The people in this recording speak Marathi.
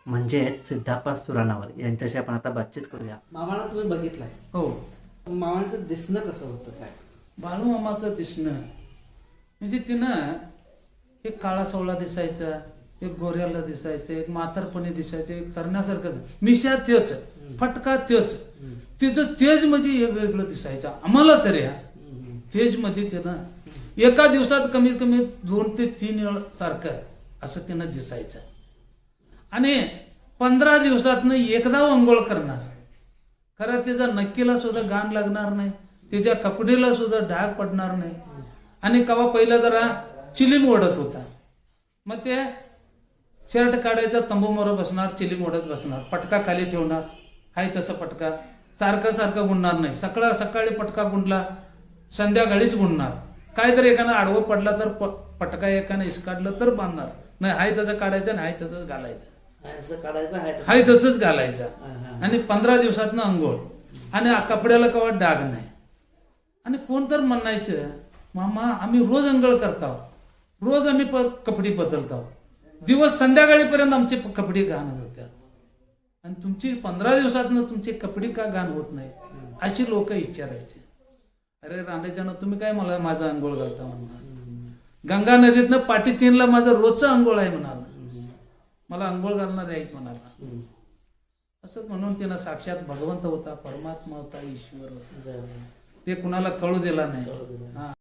म्हणजेच सिद्धप्पा सुरानावर यांच्याशी आपण आता बातचीत करूया. मामाला तुम्ही बघितलाय, हो. मामांचं दिसणं कसं होतं काय? बाळूमामाचं दिसणं म्हणजे तिनं एक काळा सोळा दिसायचा, एक गोऱ्याला दिसायचं, एक म्हातारपणी दिसायचं, एक तरण्यासारखं मिशा त्योच, फटका त्योच, तिचं तेज म्हणजे एक वेगळं दिसायचं आम्हाला तरी. तेज मध्ये तिनं एका दिवसात कमीत कमी 2 ते 3 वेळ सारखं असं तिनं दिसायचं. आणि 15 दिवसातनं एकदा अंघोळ करणार. खरं तिच्या नक्कीला सुद्धा गाण लागणार नाही, तिच्या कपडीला सुद्धा डाग पडणार नाही. आणि कवा पहिला जरा चिलीम ओढत होता, मग ते शर्ट काढायचा, तंबूमोर बसणार, चिलीम ओढत बसणार, पटका खाली ठेवणार, हाय तसा पटका सारखं सारखं गुणणार नाही. सकाळी पटका गुंडला, संध्याकाळीच गुणणार. काहीतरी एकानं आडवं पडला तर पटका एकानं इसकाडलं तर बांधणार नाही, हाय तसं काढायचं, नाही तसंच घालायचं, हाय तसंच घालायचं. आणि 15 दिवसातनं अंघोळ, आणि कपड्याला कवा डाग नाही. आणि कोण तर म्हणायचं, मामा आम्ही रोज अंघोळ करतो, रोज आम्ही कपडे बदलतो, दिवस संध्याकाळीपर्यंत आमचे कपडे घाण होत्या, आणि तुमची 15 दिवसातनं तुमचे कपडे का घाण होत नाही, अशी लोक विचारायचे. अरे रांडेच्यानं तुम्ही काय मला माझं अंघोळ घालता म्हणणार. गंगा नदीतनं पाटी 3ला माझं रोजचं अंघोळ आहे म्हणाल, मला अंघोळ घालणार आहेत म्हणाला. असं म्हणून तिनं साक्षात भगवंत होता, परमात्मा होता, ईश्वर होता, ते कुणाला कळू दिला नाही.